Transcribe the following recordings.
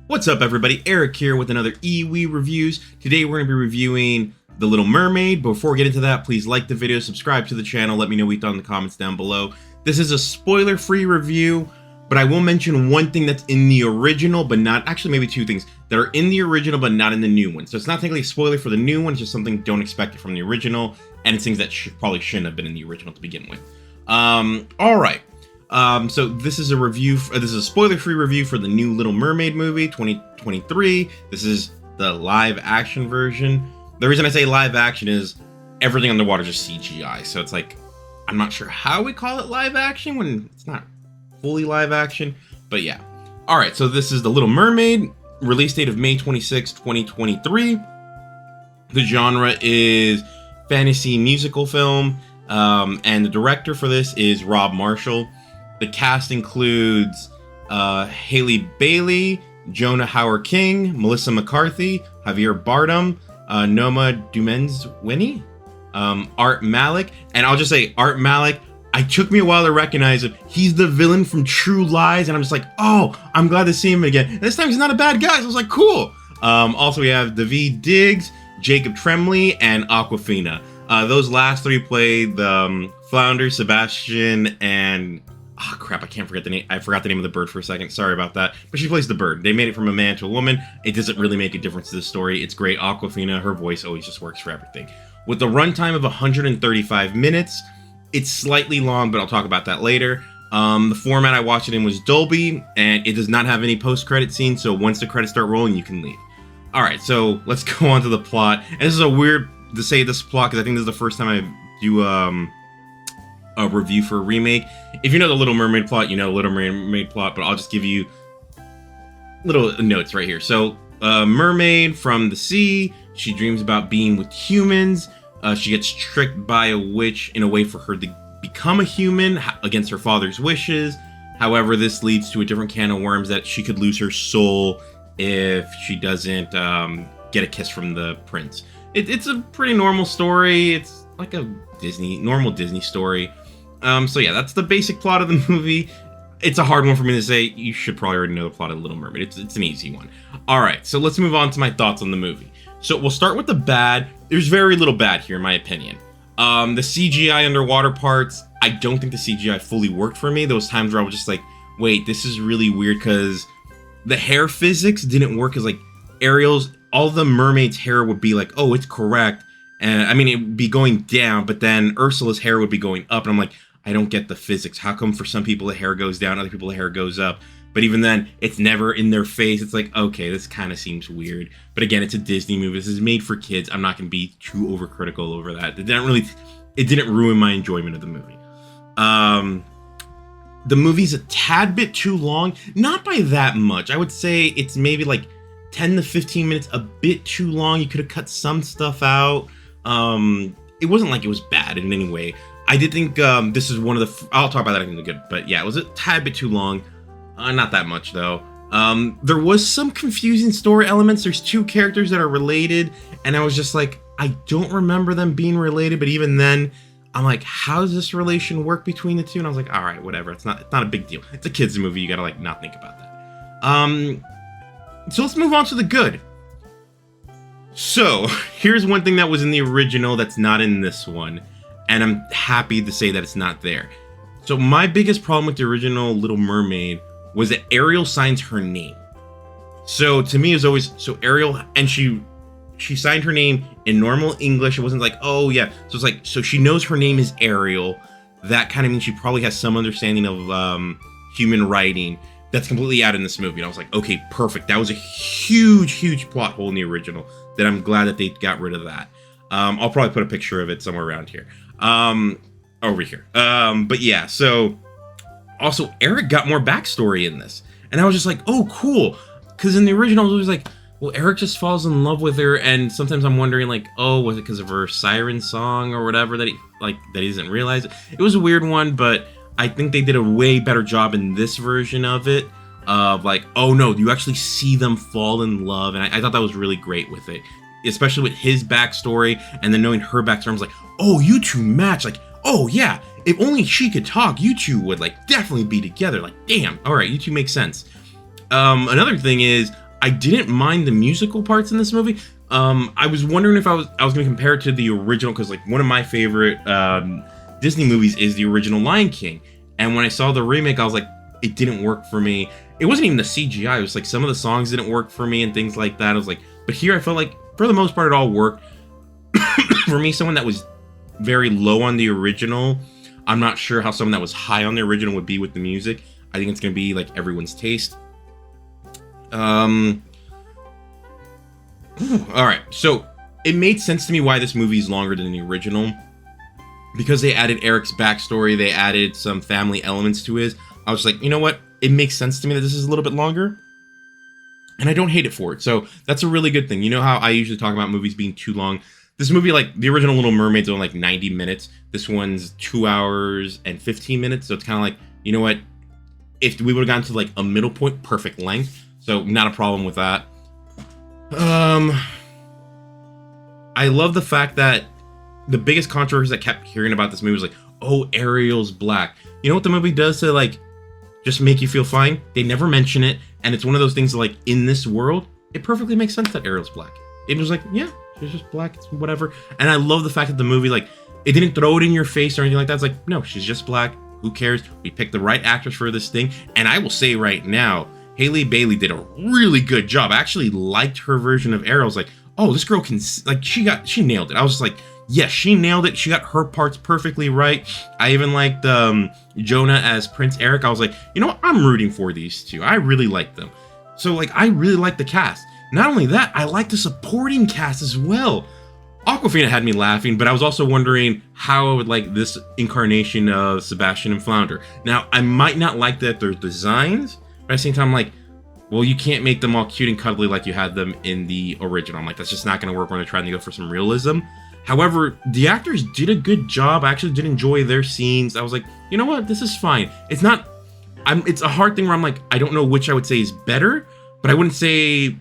What's up, everybody? Eric here with another EWE Reviews. Today we're going to be reviewing The Little Mermaid. Before we get into that, please like the video, subscribe to the channel, let me know what you thought in the comments down below. This is a spoiler-free review, but I will mention one thing that's in the original, but not, actually maybe two things that are in the original, but not in the new one. So it's not technically a spoiler for the new one, it's just something don't expect it from the original, and it's things that probably shouldn't have been in the original to begin with. Alright. So this is a review, this is a spoiler-free review for the new Little Mermaid movie, 2023. This is the live-action version. The reason I say live-action is everything underwater is just CGI, so it's like, I'm not sure how we call it live-action when it's not fully live-action, but yeah. Alright, so this is the Little Mermaid, release date of May 26, 2023. The genre is fantasy musical film, and the director for this is Rob Marshall. The cast includes Haley Bailey, Jonah Hauer-King, Melissa McCarthy, Javier Bardem, Noma Dumens-Winnie, Art Malik, and I'll just say Art Malik. It took me a while to recognize him. He's the villain from True Lies, and I'm just like, oh, I'm glad to see him again. And this time he's not a bad guy, so I was like, cool. Also, we have Daveed Diggs, Jacob Tremblay, and Awkwafina. Those last three played the Flounder, Sebastian, and oh crap, I forgot the name of the bird for a second. Sorry about that. But she plays the bird. They made it from a man to a woman. It doesn't really make a difference to the story. It's great. Awkwafina, her voice always just works for everything. With the runtime of 135 minutes, it's slightly long, but I'll talk about that later. The format I watched it in was Dolby, and it does not have any post-credit scenes, so once the credits start rolling, you can leave. Alright, so let's go on to the plot. And this is a weird to say this plot, because I think this is the first time I do a review for a remake. If you know the Little Mermaid plot, you know the Little Mermaid plot, but I'll just give you little notes right here. So, mermaid from the sea, she dreams about being with humans. She gets tricked by a witch in a way for her to become a human against her father's wishes. However, this leads to a different can of worms that she could lose her soul if she doesn't get a kiss from the prince. It's a pretty normal story. It's like a normal Disney story. So yeah, that's the basic plot of the movie. It's a hard one for me to say. You should probably already know the plot of Little Mermaid. It's an easy one. Alright, so let's move on to my thoughts on the movie. So we'll start with the bad. There's very little bad here, in my opinion. The CGI underwater parts, I don't think the CGI fully worked for me. Those times where I was just like, wait, this is really weird, because the hair physics didn't work as like Ariel's, all the mermaid's hair would be like, oh, it's correct. And I mean, it would be going down, but then Ursula's hair would be going up. And I'm like, I don't get the physics. How come for some people the hair goes down, other people the hair goes up? But even then, it's never in their face. It's like, okay, this kind of seems weird. But again, it's a Disney movie. This is made for kids. I'm not going to be too overcritical over that. It didn't ruin my enjoyment of the movie. The movie's a tad bit too long. Not by that much. I would say it's maybe like 10 to 15 minutes, a bit too long. You could have cut some stuff out. It wasn't like it was bad in any way. I did think this is one of the... I'll talk about that in the good, but yeah, it was a tad bit too long. Not that much, though. There was some confusing story elements. There's two characters that are related, and I was just like, I don't remember them being related, but even then, I'm like, how does this relation work between the two? And I was like, all right, whatever. It's not a big deal. It's a kid's movie. You gotta, like, not think about that. So let's move on to the good. So, here's one thing that was in the original that's not in this one, and I'm happy to say that it's not there. So my biggest problem with the original Little Mermaid was that Ariel signs her name. So to me, it was always, so Ariel, and she signed her name in normal English. It wasn't like, oh yeah. So it's like, so she knows her name is Ariel. That kind of means she probably has some understanding of human writing. That's completely out in this movie. And I was like, okay, perfect. That was a huge, huge plot hole in the original that I'm glad that they got rid of that. I'll probably put a picture of it somewhere around here. Over here. But yeah, so also Eric got more backstory in this. And I was just like, oh, cool. Because in the original, I was always like, well, Eric just falls in love with her. And sometimes I'm wondering, like, oh, was it because of her siren song or whatever that he doesn't realize it? It was a weird one, but I think they did a way better job in this version of it. Of like, oh no, you actually see them fall in love. And I thought that was really great with it. Especially with his backstory and then knowing her backstory. I was like, oh, you two match. Like, oh yeah, if only she could talk, you two would like definitely be together. Like, damn, all right, you two make sense. Another thing is, I didn't mind the musical parts in this movie. I was wondering if I was going to compare it to the original, because like one of my favorite Disney movies is the original Lion King. And when I saw the remake, I was like, it didn't work for me. It wasn't even the CGI. It was like some of the songs didn't work for me and things like that. I was like, but here I felt like for the most part it all worked. For me, someone that was very low on the original, I'm not sure how someone that was high on the original would be with the music. I think it's going to be like everyone's taste. All right, so it made sense to me why this movie is longer than the original, because they added Eric's backstory, they added some family elements to his. I was like, you know what? It makes sense to me that this is a little bit longer, and I don't hate it for it. So that's a really good thing. You know how I usually talk about movies being too long? This movie, like the original Little Mermaid's only like 90 minutes. This one's 2 hours and 15 minutes. So it's kind of like, you know what? If we would have gotten to like a middle point, perfect length. So not a problem with that. I love the fact that the biggest controversy I kept hearing about this movie was like, oh, Ariel's black. You know what the movie does to like just make you feel fine? They never mention it, and it's one of those things that, like, in this world, it perfectly makes sense that Ariel's black. It was like, yeah, she's just black, it's whatever. And I love the fact that the movie, like, it didn't throw it in your face or anything like that. It's like, no, she's just black. Who cares? We picked the right actress for this thing. And I will say right now, Haley Bailey did a really good job. I actually liked her version of Ariel. I was like, oh, this girl can, like, she nailed it. I was just like, yes, she nailed it. She got her parts perfectly right. I even liked Jonah as Prince Eric. I was like, you know what? I'm rooting for these two. I really like them. So, like, I really like the cast. Not only that, I like the supporting cast as well. Awkwafina had me laughing, but I was also wondering how I would like this incarnation of Sebastian and Flounder. Now, I might not like that their designs, but at the same time, I'm like, well, you can't make them all cute and cuddly like you had them in the original. I'm like, that's just not going to work when they're trying to go for some realism. However, the actors did a good job. I actually did enjoy their scenes. I was like, you know what? This is fine. It's not... it's a hard thing where I'm like, I don't know which I would say is better, but I wouldn't say...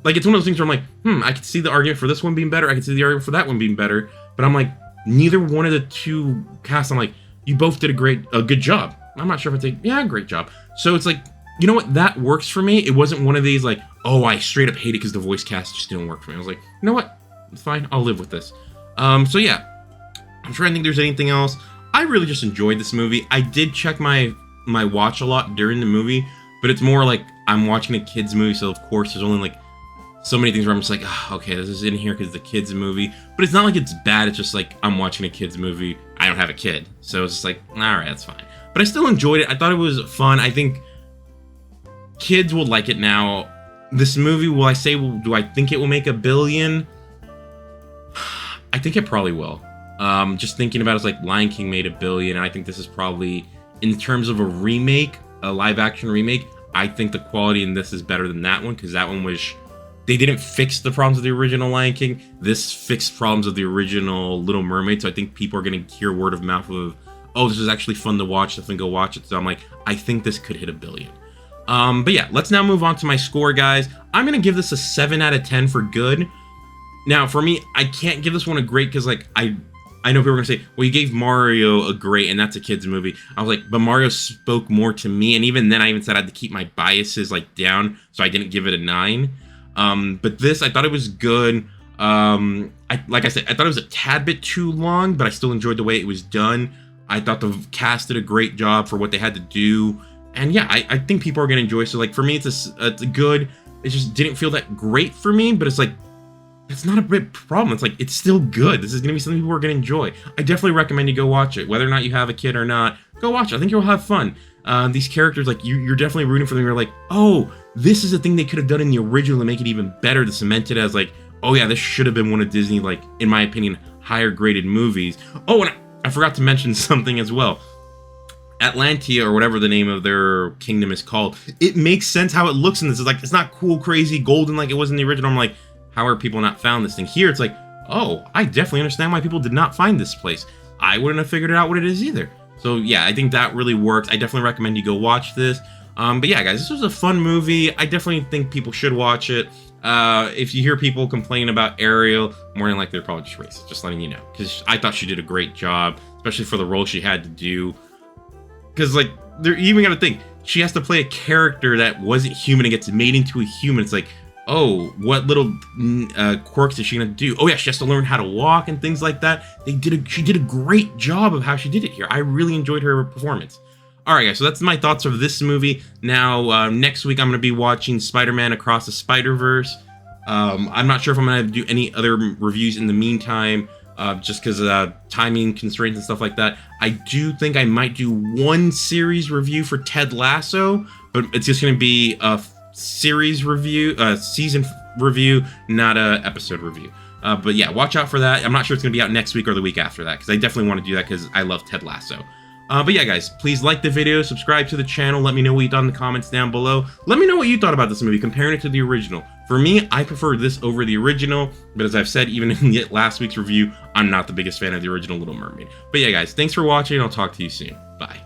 Like, it's one of those things where I'm like, I could see the argument for this one being better. I could see the argument for that one being better. But I'm like, neither one of the two casts, I'm like, you both did a good job. I'm not sure if I'd say, yeah, great job. So it's like, you know what? That works for me. It wasn't one of these like, oh, I straight up hate it because the voice cast just didn't work for me. I was like, you know what? It's fine. I'll live with this. So yeah, I'm trying to think if there's anything else. I really just enjoyed this movie. I did check my watch a lot during the movie, but it's more like I'm watching a kid's movie. So of course there's only like so many things where I'm just like, oh, okay, this is in here because it's a kid's movie. But it's not like it's bad. It's just like I'm watching a kid's movie. I don't have a kid. So it's just like, all right, that's fine. But I still enjoyed it. I thought it was fun. I think kids will like it now. This movie, will I say, do I think it will make $1 billion? I think it probably will. Just thinking about it, it's like Lion King made $1 billion, and I think this is probably, in terms of a remake, a live-action remake, I think the quality in this is better than that one, because that one was... They didn't fix the problems of the original Lion King. This fixed problems of the original Little Mermaid, so I think people are going to hear word of mouth of, oh, this is actually fun to watch, definitely go watch it. So I'm like, I think this could hit $1 billion. But yeah, let's now move on to my score, guys. I'm going to give this a 7 out of 10 for good. Now, for me, I can't give this one a great because, like, I know people are going to say, well, you gave Mario a great, and that's a kid's movie. I was like, but Mario spoke more to me, and even then I even said I had to keep my biases, like, down, so I didn't give it a 9. But this, I thought it was good. Like I said, I thought it was a tad bit too long, but I still enjoyed the way it was done. I thought the cast did a great job for what they had to do. And yeah, I think people are going to enjoy it. So, like, for me, it's a good. It just didn't feel that great for me, but it's like, it's not a big problem. It's like, it's still good. This is going to be something people are going to enjoy. I definitely recommend you go watch it. Whether or not you have a kid or not, go watch it. I think you'll have fun. These characters, like, you're definitely rooting for them. You're like, oh, this is a thing they could have done in the original to make it even better, to cement it as, like, oh yeah, this should have been one of Disney, like, in my opinion, higher graded movies. Oh, and I forgot to mention something as well. Atlantia, or whatever the name of their kingdom is called, it makes sense how it looks in this. It's like, it's not cool, crazy, golden like it was in the original. I'm like, how are people not found this thing? Here, it's like, oh, I definitely understand why people did not find this place. I wouldn't have figured out what it is either. So yeah, I think that really works. I definitely recommend you go watch this. But yeah, guys, this was a fun movie. I definitely think people should watch it. If you hear people complaining about Ariel, more than likely they're probably just racist, just letting you know. Because I thought she did a great job, especially for the role she had to do. Because, like, you even got to think, she has to play a character that wasn't human and gets made into a human. It's like, oh, what little quirks is she gonna do? Oh yeah, she has to learn how to walk and things like that. She did a great job of how she did it here. I really enjoyed her performance. All right, guys, so that's my thoughts of this movie. Now, next week I'm gonna be watching Spider-Man Across the Spider-Verse. I'm not sure if I'm gonna do any other reviews in the meantime, just because of timing constraints and stuff like that. I do think I might do one series review for Ted Lasso, but it's just gonna be a series review, season review, not a episode review. But yeah, watch out for that. I'm not sure it's gonna be out next week or the week after that, because I definitely want to do that because I love Ted Lasso. But yeah, guys, please like the video, subscribe to the channel, let me know what you thought in the comments down below. Let me know what you thought about this movie, comparing it to the original. For me, I prefer this over the original, but as I've said, even in last week's review, I'm not the biggest fan of the original Little Mermaid. But yeah, guys, thanks for watching, I'll talk to you soon. Bye.